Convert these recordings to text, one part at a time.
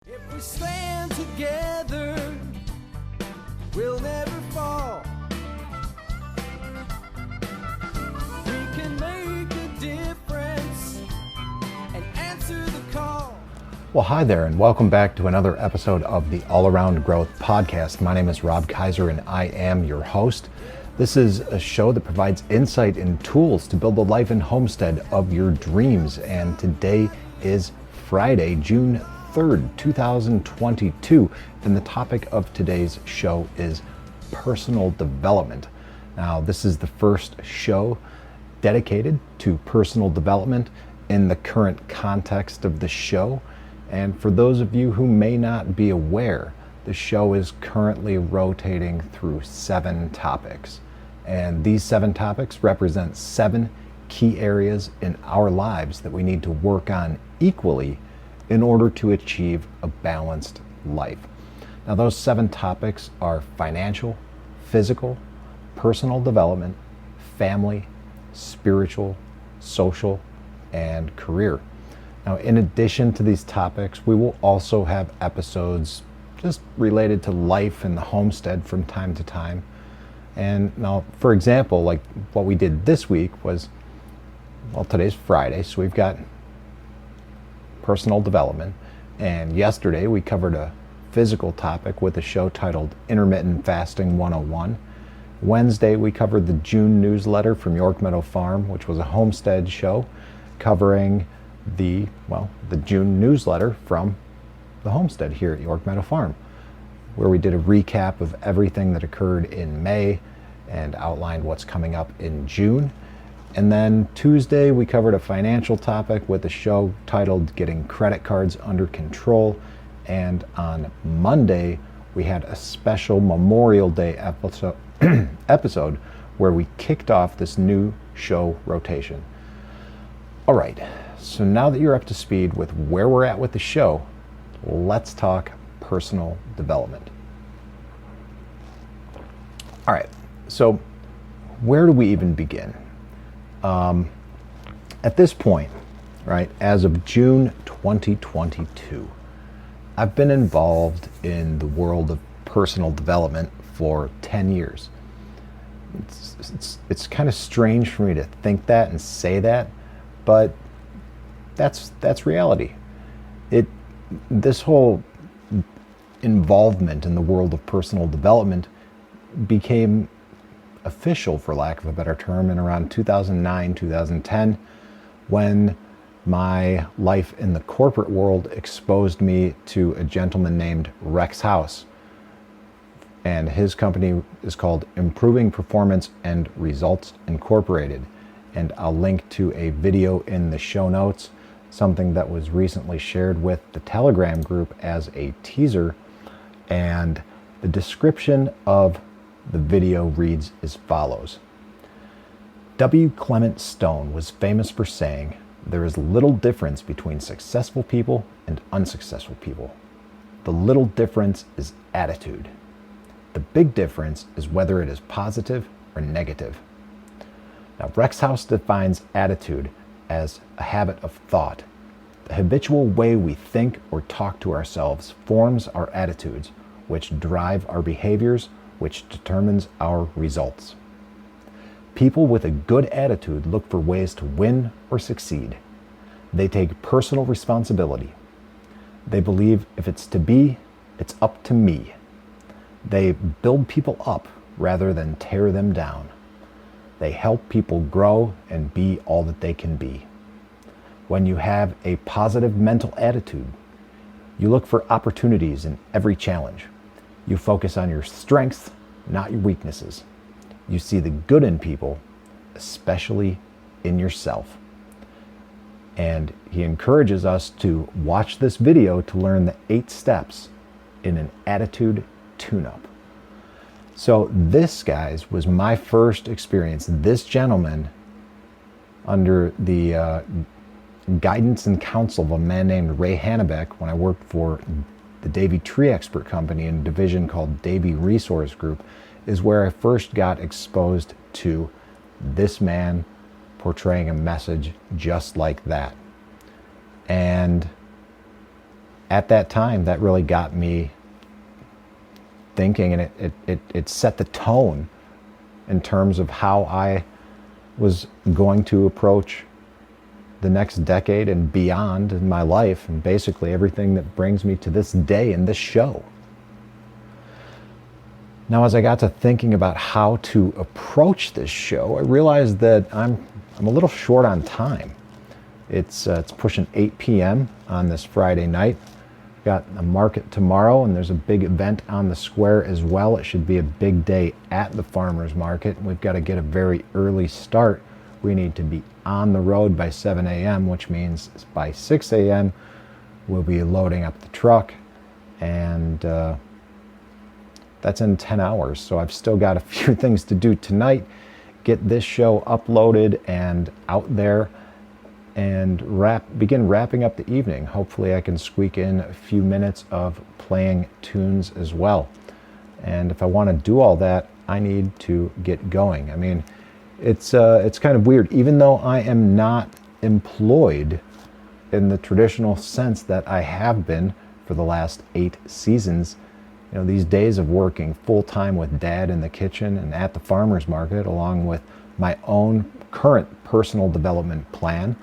If we stand together, we'll never fall. We can make a difference and answer the call. Well, hi there, and welcome back to another episode of the All Around Growth Podcast. My name is Rob Kaiser, and I am your host. This is a show that provides insight and tools to build the life and homestead of your dreams. And today is Friday, June 3rd, 2022, and the topic of today's show is personal development. Now, this is the first show dedicated to personal development in the current context of the show. And for those of you who may not be aware, the show is currently rotating through 7 topics. And these 7 topics represent 7 key areas in our lives that we need to work on equally in order to achieve a balanced life. Now, those 7 topics are financial, physical, personal development, family, spiritual, social, and career. Now, in addition to these topics, we will also have episodes just related to life and the homestead from time to time. And now, for example, like what we did this week was, well, today's Friday, so we've got personal development. And yesterday we covered a physical topic with a show titled Intermittent Fasting 101. Wednesday we covered the June newsletter from York Meadow Farm, which was a homestead show covering the June newsletter from the homestead here at York Meadow Farm, where we did a recap of everything that occurred in May and outlined what's coming up in June. And then Tuesday, we covered a financial topic with a show titled Getting Credit Cards Under Control. And on Monday, we had a special Memorial Day episode where we kicked off this new show rotation. All right, so now that you're up to speed with where we're at with the show, let's talk personal development. All right, so where do we even begin? At this point, right, as of June 2022, I've been involved in the world of personal development for 10 years. It's kind of strange for me to think that and say that, but that's reality. This whole involvement in the world of personal development became official, for lack of a better term, in around 2009, 2010, when my life in the corporate world exposed me to a gentleman named Rex House. And his company is called Improving Performance and Results Incorporated. And I'll link to a video in the show notes, something that was recently shared with the Telegram group as a teaser. And the description of the video reads as follows. Clement Stone was famous for saying, "There is little difference between successful people and unsuccessful people. The little difference is attitude. The big difference is whether it is positive or negative." Now, Rex House defines attitude as a habit of thought. The habitual way we think or talk to ourselves forms our attitudes, which drive our behaviors, which determines our results. People with a good attitude look for ways to win or succeed. They take personal responsibility. They believe if it's to be, it's up to me. They build people up rather than tear them down. They help people grow and be all that they can be. When you have a positive mental attitude, you look for opportunities in every challenge. You focus on your strengths, not your weaknesses. You see the good in people, especially in yourself. And he encourages us to watch this video to learn the 8 steps in an attitude tune-up. So this, guys, was my first experience. This gentleman, under the guidance and counsel of a man named Ray Hannebeck, when I worked for the Davey Tree Expert Company in a division called Davey Resource Group, is where I first got exposed to this man portraying a message just like that. And at that time, that really got me thinking, and it set the tone in terms of how I was going to approach the next decade and beyond in my life, and basically everything that brings me to this day and this show. Now, as I got to thinking about how to approach this show, I realized that I'm a little short on time. It's pushing 8 p.m. on this Friday night. Got a market tomorrow, and there's a big event on the square as well. It should be a big day at the farmers market. We've got to get a very early start. We need to be on the road by 7 a.m., which means by 6 a.m. we'll be loading up the truck, and that's in 10 hours. So I've still got a few things to do tonight. Get this show uploaded and out there, and begin wrapping up the evening. Hopefully I can squeak in a few minutes of playing tunes as well. And if I want to do all that, I need to get going. I mean, it's kind of weird. Even though I am not employed in the traditional sense that I have been for the last 8 seasons, you know, these days of working full-time with Dad in the kitchen and at the farmers market, along with my own current personal development plan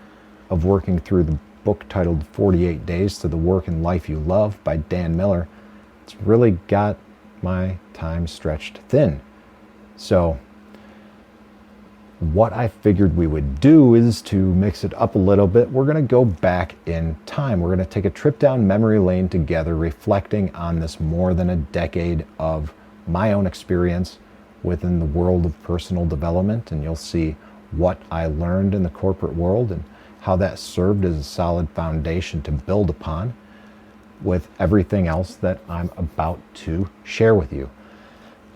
of working through the book titled 48 Days to the Work and Life You Love by Dan Miller, it's really got my time stretched thin. So what I figured we would do is to mix it up a little bit. We're going to go back in time. We're going to take a trip down memory lane together, reflecting on this more than a decade of my own experience within the world of personal development, and you'll see what I learned in the corporate world and how that served as a solid foundation to build upon with everything else that I'm about to share with you.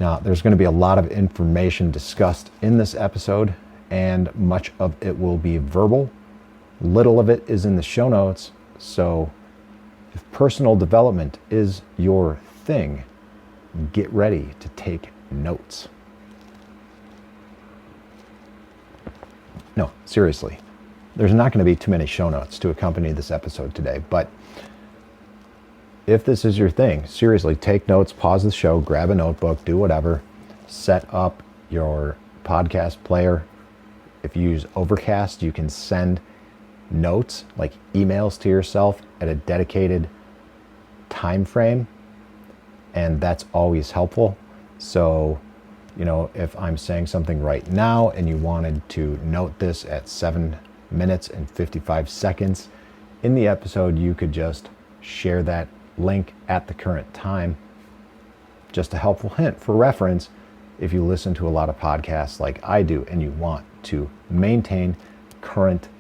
Now, there's going to be a lot of information discussed in this episode, and much of it will be verbal. Little of it is in the show notes, so if personal development is your thing, get ready to take notes. No, seriously. There's not going to be too many show notes to accompany this episode today, but if this is your thing, seriously, take notes, pause the show, grab a notebook, do whatever, set up your podcast player. If you use Overcast, you can send notes, like emails to yourself at a dedicated time frame, and that's always helpful. So, you know, if I'm saying something right now and you wanted to note this at 7 minutes and 55 seconds in the episode, you could just share that link at the current time. Just a helpful hint for reference if you listen to a lot of podcasts like I do and you want to maintain current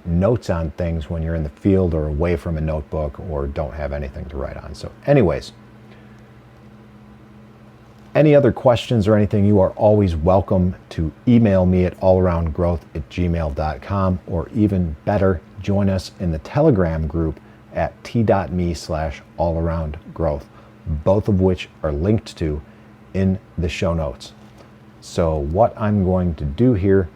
notes on things when you're in the field or away from a notebook or don't have anything to write on. So anyways, any other questions or anything, you are always welcome to email me at allaroundgrowth@gmail.com, or even better, join us in the Telegram group at t.me/allaroundgrowth, both of which are linked to in the show notes. So what I'm going to do here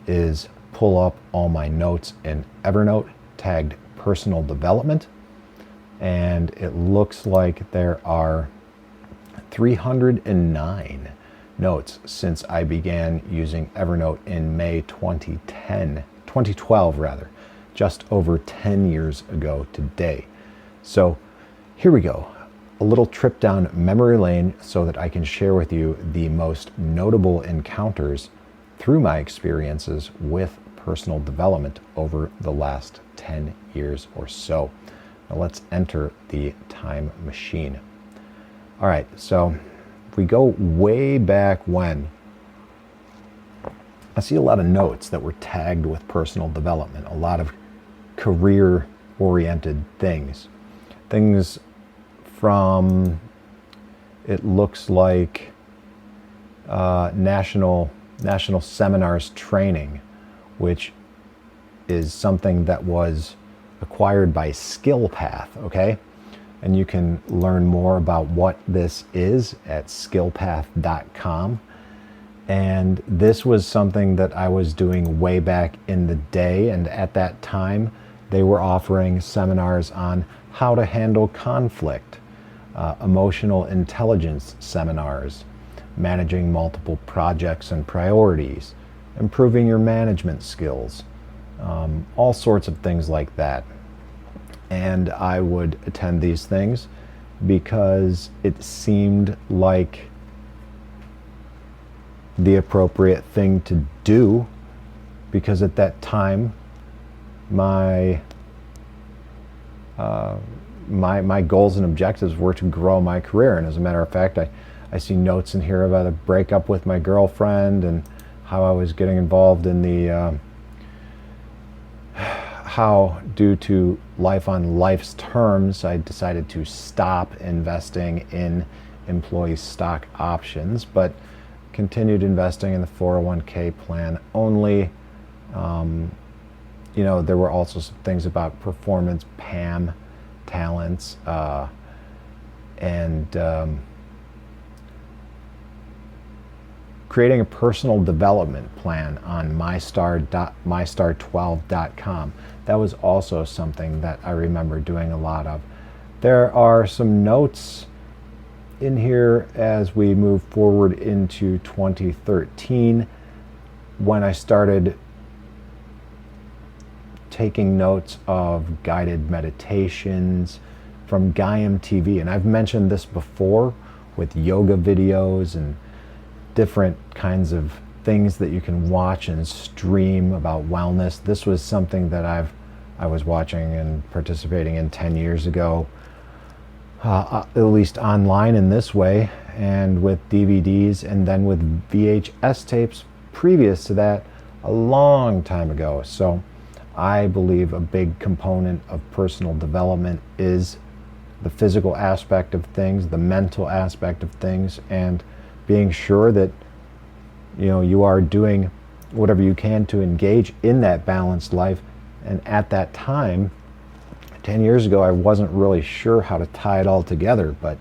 is pull up all my notes in Evernote tagged personal development, and it looks like there are 309 notes since I began using Evernote in May 2012 rather, just over 10 years ago today. So here we go, a little trip down memory lane so that I can share with you the most notable encounters through my experiences with personal development over the last 10 years or so. Now let's enter the time machine. All right, so if we go way back when, I see a lot of notes that were tagged with personal development, a lot of career-oriented things. Things from, it looks like, national seminars training, which is something that was acquired by SkillPath, okay? And you can learn more about what this is at skillpath.com. And this was something that I was doing way back in the day, and at that time they were offering seminars on how to handle conflict, emotional intelligence seminars, managing multiple projects and priorities, improving your management skills, all sorts of things like that. And I would attend these things because it seemed like the appropriate thing to do, because at that time my goals and objectives were to grow my career. And as a matter of fact, I see notes in here about a breakup with my girlfriend and how I was getting involved in the how, due to life on life's terms, I decided to stop investing in employee stock options, but continued investing in the 401k plan only. There were also some things about performance, PAM, talents, and creating a personal development plan on mystar12.com. That was also something that I remember doing a lot of. There are some notes in here as we move forward into 2013, when I started taking notes of guided meditations from Gaiam TV. And I've mentioned this before with yoga videos and different kinds of things that you can watch and stream about wellness. This was something that I was watching and participating in 10 years ago, at least online in this way, and with DVDs, and then with VHS tapes previous to that a long time ago. So I believe a big component of personal development is the physical aspect of things, the mental aspect of things, and being sure that you are doing whatever you can to engage in that balanced life. And at that time, 10 years ago, I wasn't really sure how to tie it all together, but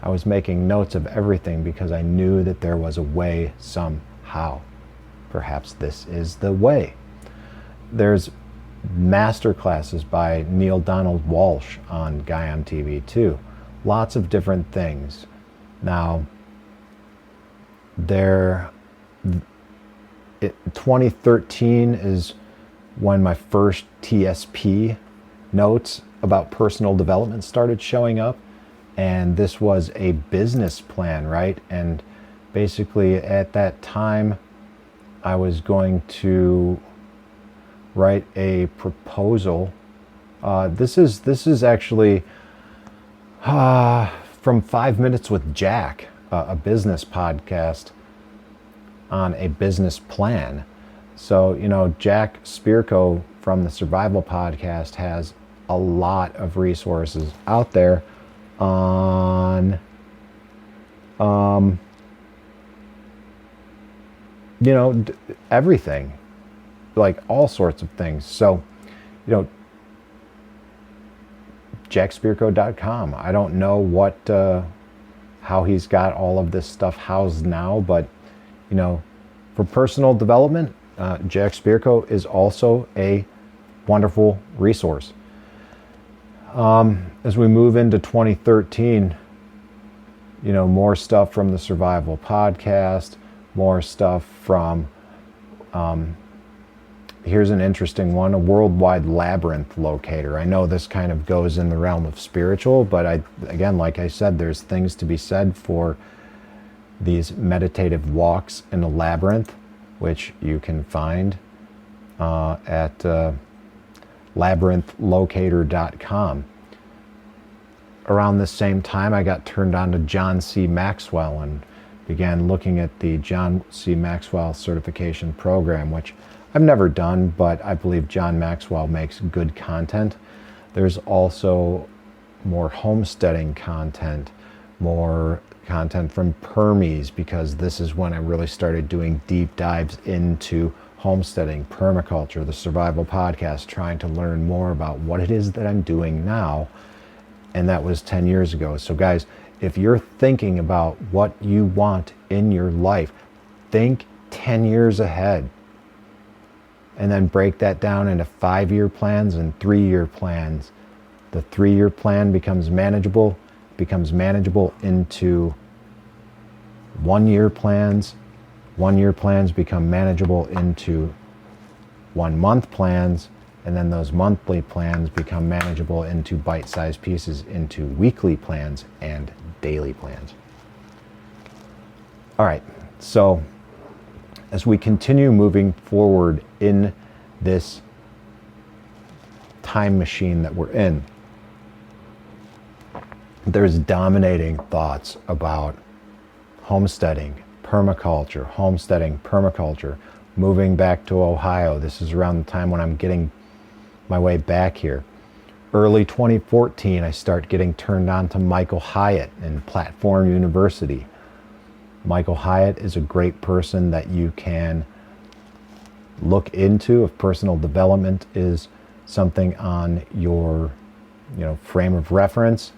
I was making notes of everything because I knew that there was a way somehow. Perhaps this is the way. There's master classes by Neil Donald Walsh on Gaiam TV too. Lots of different things. Now, 2013 is when my first TSP notes about personal development started showing up, and this was a business plan, right? And basically at that time I was going to write a proposal. This is actually from 5 Minutes with Jack, a business podcast on a business plan. So, Jack Spirko from the Survival Podcast has a lot of resources out there on, everything, like all sorts of things. So, jackspirko.com. I don't know how he's got all of this stuff housed now, but for personal development, Jack Spirko is also a wonderful resource. As we move into 2013, more stuff from the Survival Podcast, more stuff from, here's an interesting one, a worldwide labyrinth locator. I know this kind of goes in the realm of spiritual, but again, like I said, there's things to be said for these meditative walks in a labyrinth, which you can find at labyrinthlocator.com. Around the same time, I got turned on to John C. Maxwell and began looking at the John C. Maxwell certification program, which I've never done, but I believe John Maxwell makes good content. There's also more homesteading content, more content from Permies, because this is when I really started doing deep dives into homesteading, permaculture, the Survival Podcast, trying to learn more about what it is that I'm doing now. And that was 10 years ago. So guys, if you're thinking about what you want in your life, think 10 years ahead. And then break that down into 5-year plans and 3-year plans. The 3-year plan becomes manageable into 1-year plans. 1-year plans become manageable into 1-month plans, and then those monthly plans become manageable into bite-sized pieces into weekly plans and daily plans. All right, so as we continue moving forward in this time machine that we're in, there's dominating thoughts about homesteading, permaculture, moving back to Ohio. This is around the time when I'm getting my way back here. Early 2014, I start getting turned on to Michael Hyatt and Platform University. Michael Hyatt is a great person that you can look into if personal development is something on your frame of reference.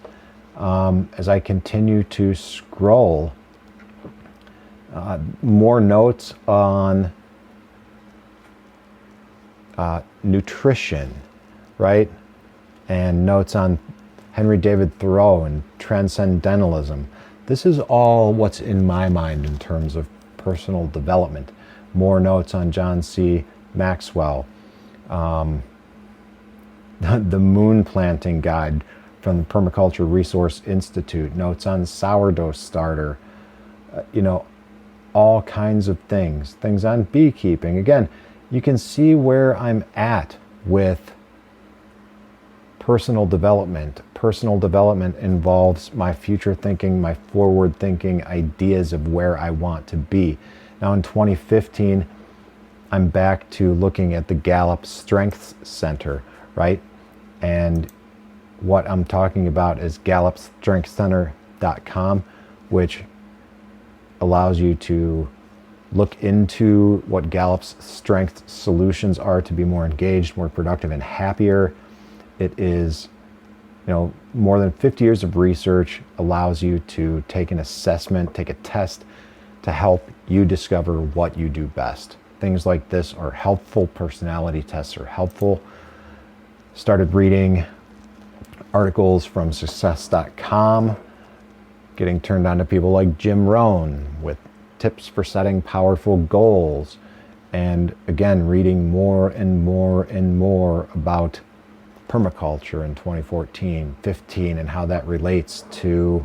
As I continue to scroll, more notes on nutrition, right? And notes on Henry David Thoreau and transcendentalism. This is all what's in my mind in terms of personal development. More notes on John C. Maxwell, the moon planting guide from the Permaculture Resource Institute, notes on sourdough starter, all kinds of things on beekeeping. Again, you can see where I'm at with personal development. Personal development involves my future thinking, my forward thinking ideas of where I want to be. Now in 2015, I'm back to looking at the Gallup Strengths Center, right? And what I'm talking about is gallupstrengthscenter.com, which allows you to look into what Gallup's strength solutions are to be more engaged, more productive, and happier. It is, more than 50 years of research, allows you to take an assessment, take a test to help you discover what you do best. Things like this are helpful. Personality tests are helpful. Started reading articles from success.com, getting turned on to people like Jim Rohn with tips for setting powerful goals, and again reading more and more about permaculture in 2014, 15, and how that relates to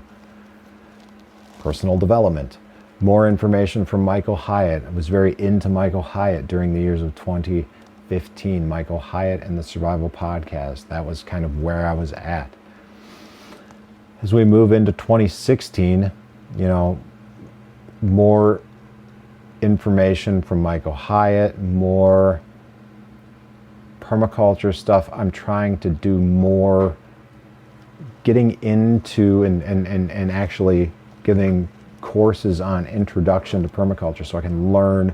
personal development. More information from Michael Hyatt. I was very into Michael Hyatt during the years of 2015. Michael Hyatt and the Survival Podcast. That was kind of where I was at. As we move into 2016, more information from Michael Hyatt, more permaculture stuff. I'm trying to do more getting into and actually giving courses on introduction to permaculture so I can learn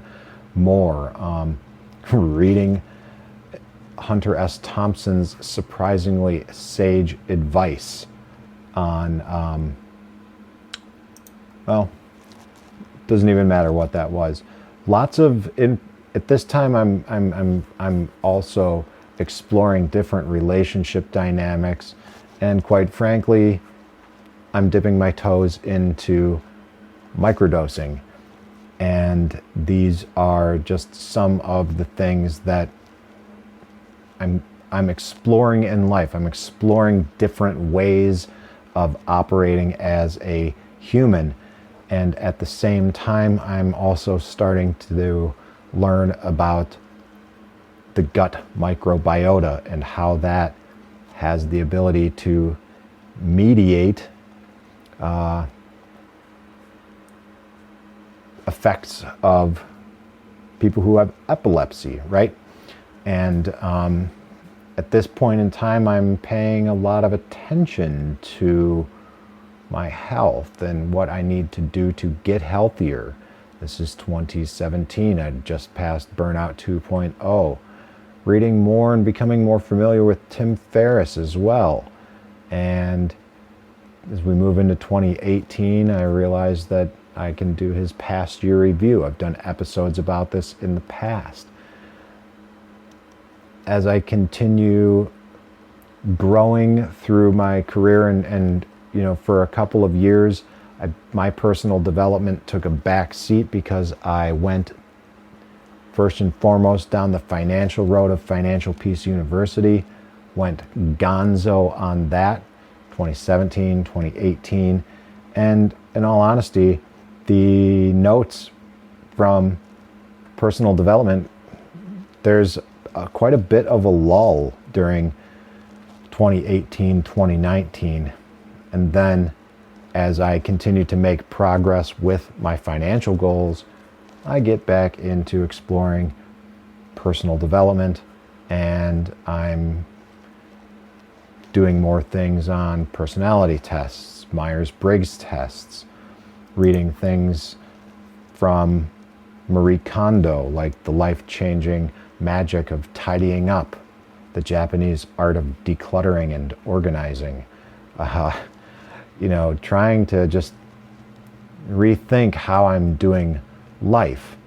more. Reading Hunter S. Thompson's surprisingly sage advice on, doesn't even matter what that was. Lots of at this time I'm also exploring different relationship dynamics, and quite frankly, I'm dipping my toes into microdosing. And these are just some of the things that I'm exploring in life. I'm exploring different ways of operating as a human. And at the same time, I'm also starting to learn about the gut microbiota and how that has the ability to mediate effects of people who have epilepsy, right? And at this point in time, I'm paying a lot of attention to my health and what I need to do to get healthier. This is 2017. I just passed Burnout 2.0. Reading more and becoming more familiar with Tim Ferriss as well. And as we move into 2018, I realized that I can do his past year review. I've done episodes about this in the past. As I continue growing through my career, and for a couple of years, my personal development took a back seat because I went first and foremost down the financial road of Financial Peace University, went gonzo on that, 2017, 2018, and in all honesty, the notes from personal development, there's quite a bit of a lull during 2018, 2019, and then as I continue to make progress with my financial goals, I get back into exploring personal development, and I'm doing more things on personality tests, Myers-Briggs tests, reading things from Marie Kondo, like The Life-Changing Magic of Tidying Up, The Japanese Art of Decluttering and Organizing, trying to just rethink how I'm doing life,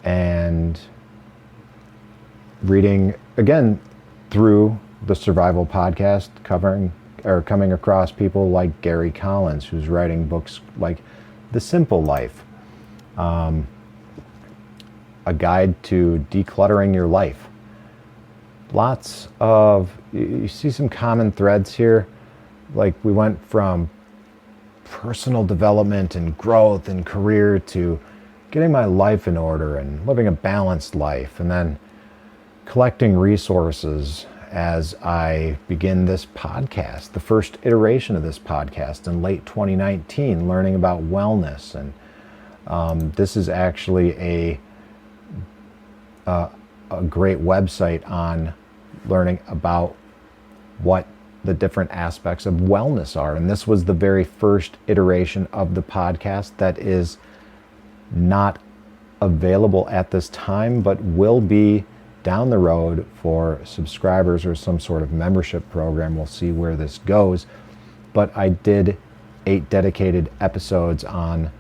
and reading again through the Survival Podcast, coming across people like Gary Collins, who's writing books like The Simple Life, a guide to decluttering your life. You see some common threads here. Like, we went from personal development and growth and career to getting my life in order and living a balanced life, and then collecting resources as I begin this podcast, the first iteration of this podcast in late 2019, learning about wellness. And this is actually a great website on learning about what the different aspects of wellness are. And this was the very first iteration of the podcast that is not available at this time, but will be down the road for subscribers or some sort of membership program. We'll see where this goes. But I did 8 dedicated episodes on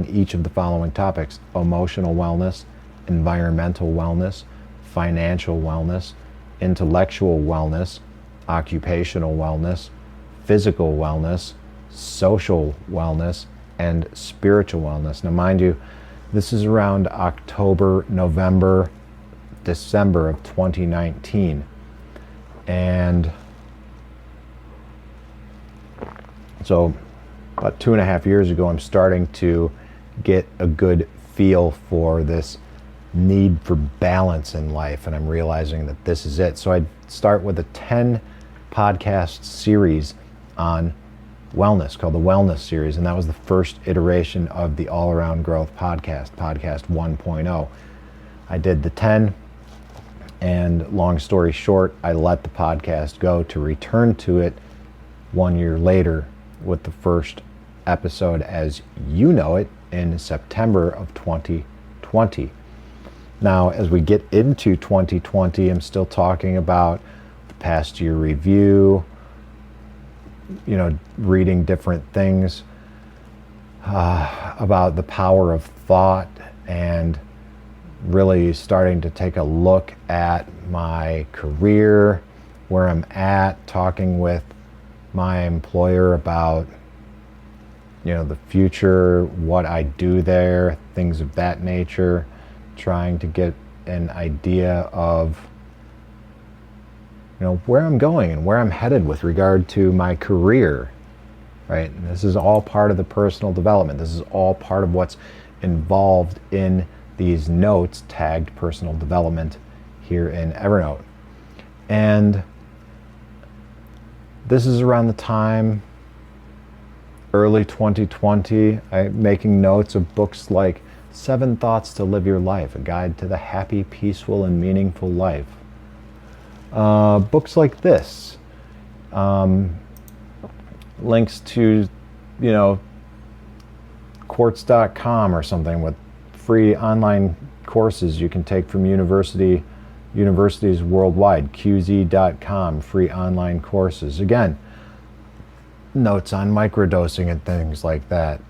each of the following topics: emotional wellness, environmental wellness, financial wellness, intellectual wellness, occupational wellness, physical wellness, social wellness, and spiritual wellness. Now, mind you, this is around October, November, December of 2019. And so about 2.5 years ago, I'm starting to get a good feel for this need for balance in life, and I'm realizing that this is it. So I start with a 10 podcast series on wellness called the Wellness Series, and that was the first iteration of the All Around Growth podcast 1.0. I did the 10, and long story short, I let the podcast go to return to it 1 year later with the first episode as you know it in September of 2020. Now, as we get into 2020, I'm still talking about the past year review, reading different things about the power of thought, and really starting to take a look at my career, where I'm at, talking with my employer about the future, what I do there, things of that nature, trying to get an idea of where I'm going and where I'm headed with regard to my career, right? And this is all part of the personal development. This is all part of what's involved in these notes tagged personal development here in Evernote. And this is around the time, early 2020, I'm making notes of books like 7 Thoughts to Live Your Life, a guide to the happy, peaceful, and meaningful life. Books like this, links to, quartz.com or something with free online courses you can take from universities worldwide, qz.com, free online courses. Again, notes on microdosing and things like that.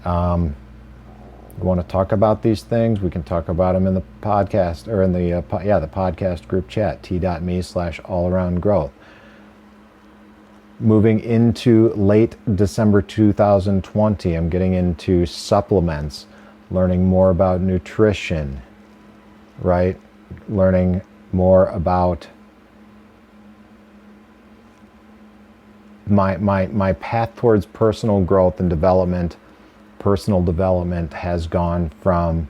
You want to talk about these things, we can talk about them in the podcast, or in the the podcast group chat, t.me/allaroundgrowth. moving into late December 2020, I'm getting into supplements, learning more about nutrition, right? Learning more about my path towards personal growth and development. Personal development has gone from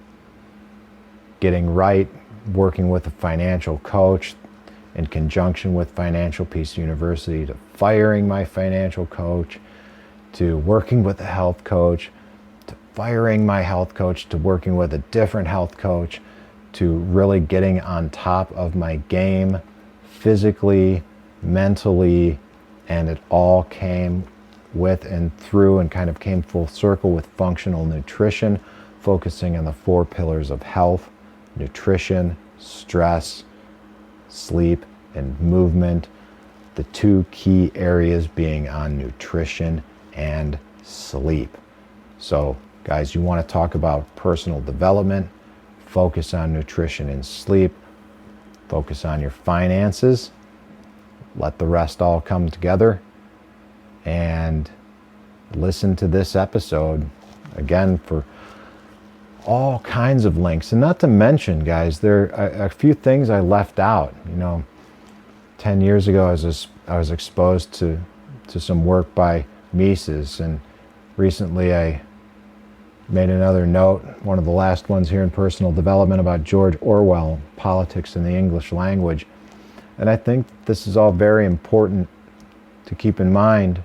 getting right, working with a financial coach in conjunction with Financial Peace University, to firing my financial coach, to working with a health coach, to firing my health coach, to working with a different health coach, to really getting on top of my game physically, mentally, and it all came with and through and kind of came full circle with functional nutrition, focusing on the 4 pillars of health: nutrition, stress, sleep, and movement. The 2 key areas being on nutrition and sleep. So guys, you want to talk about personal development, focus on nutrition and sleep, focus on your finances, let the rest all come together, and listen to this episode again for all kinds of links. And not to mention, guys, there are a few things I left out. 10 years ago I was exposed to some work by Mises, and recently I made another note, one of the last ones here in personal development, about George Orwell, Politics in the English Language. And I think this is all very important to keep in mind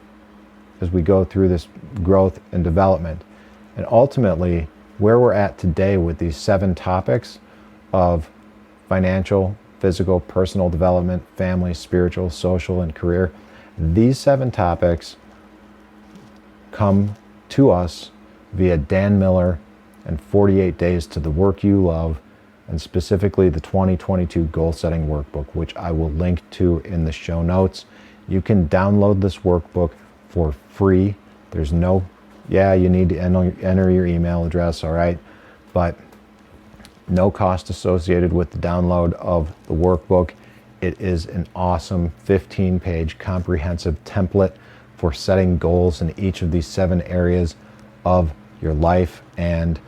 as we go through this growth and development. And ultimately, where we're at today with these 7 topics of financial, physical, personal development, family, spiritual, social, and career, these 7 topics come to us via Dan Miller and 48 Days to the Work You Love, and specifically the 2022 Goal Setting Workbook, which I will link to in the show notes. You can download this workbook for free. There's no, you need to enter your email address, all right? But no cost associated with the download of the workbook. It is an awesome 15-page comprehensive template for setting goals in each of these 7 areas of your life. And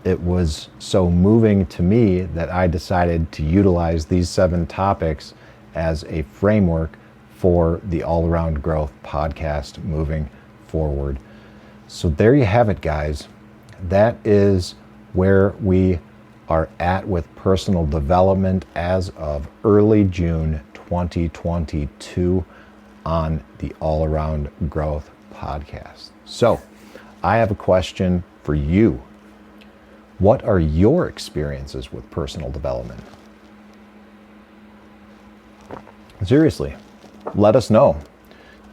it was so moving to me that I decided to utilize these 7 topics as a framework for the All Around Growth podcast moving forward. So there you have it, guys. That is where we are at with personal development as of early June 2022 on the All Around Growth podcast. So I have a question for you. What are your experiences with personal development? Seriously, let us know.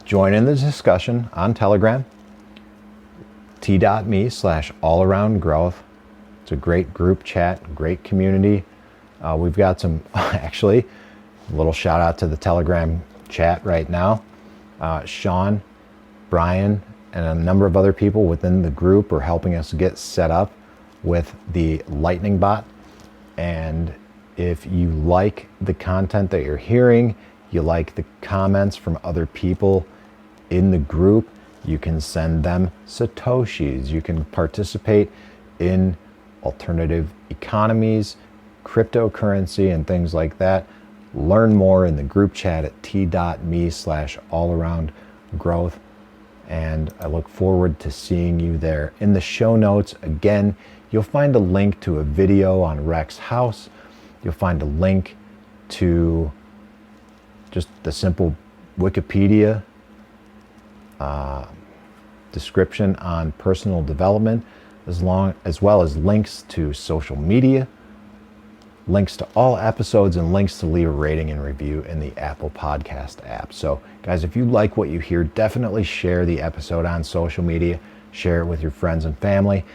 Join in the discussion on Telegram, t.me/allaroundgrowth. It's a great group chat, great community. We've got some, actually, a little shout out to the Telegram chat right now. Sean, Brian, and a number of other people within the group are helping us get set up with the Lightning Bot. And if you like the content that you're hearing, you like the comments from other people in the group, you can send them Satoshis. You can participate in alternative economies, cryptocurrency, and things like that. Learn more in the group chat at t.me/allaroundgrowth. And I look forward to seeing you there. In the show notes, again, you'll find a link to a video on Rex House. You'll find a link to just the simple Wikipedia description on personal development, as well as links to social media, links to all episodes, and links to leave a rating and review in the Apple Podcast app. So guys, if you like what you hear, definitely share the episode on social media, share it with your friends and family.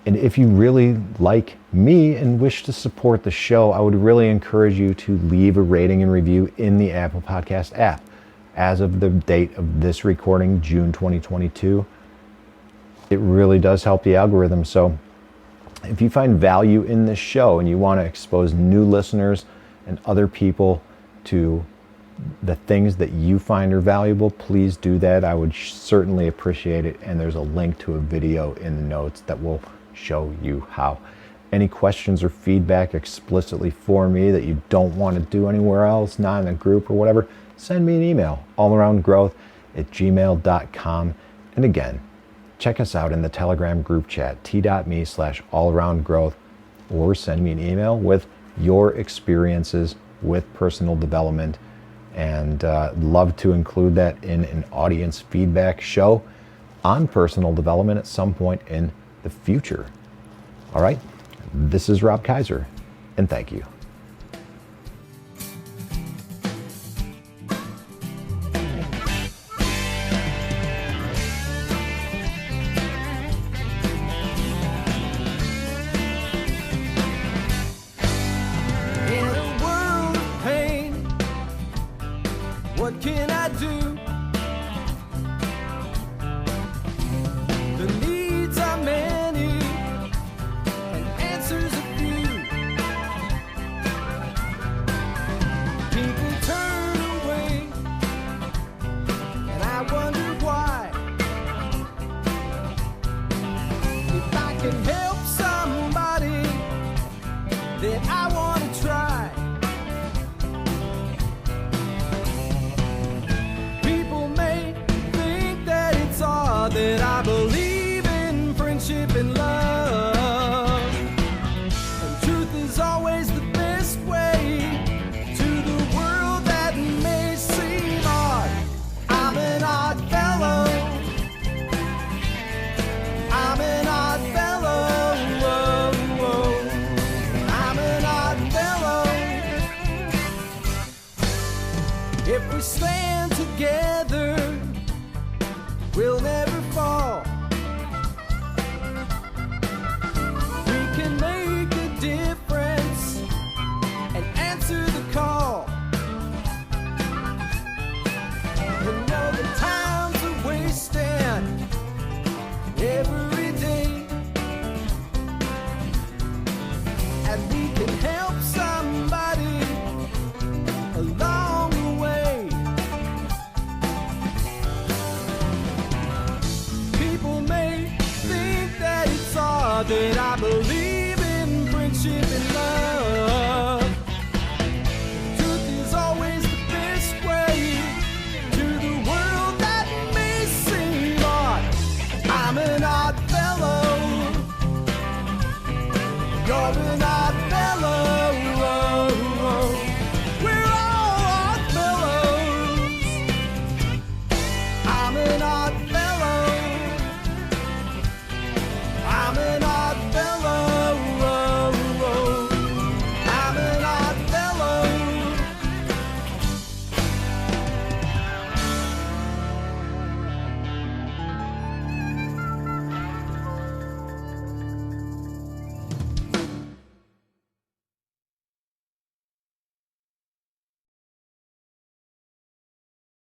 And if you really like me and wish to support the show, I would really encourage you to leave a rating and review in the Apple Podcast app. As of the date of this recording, June 2022, it really does help the algorithm. So if you find value in this show and you want to expose new listeners and other people to the things that you find are valuable, please do that. I would certainly appreciate it. And there's a link to a video in the notes that will show you how. Any questions or feedback explicitly for me that you don't want to do anywhere else, not in a group or whatever, send me an email, allaroundgrowth@gmail.com. And again, check us out in the Telegram group chat, t.me/allaroundgrowth, or send me an email with your experiences with personal development, and love to include that in an audience feedback show on personal development at some point in the future. All right, this is Rob Kaiser, and thank you. What can I do? The needs are many and answers are few. People turn away and I wonder why. If I can help somebody, then I want to try. That I believe in friendship and love, and truth is always the best way to the world that may seem odd. I'm an odd fellow. I'm an odd fellow. I'm an odd fellow. If we stand together, we'll never fall. We can make a difference and answer the call. You know the times are wasting every day, and we can help somebody along the way. That I believe in friendship and love. Truth is always the best way to the world that may seem odd. I'm an odd fellow. You're an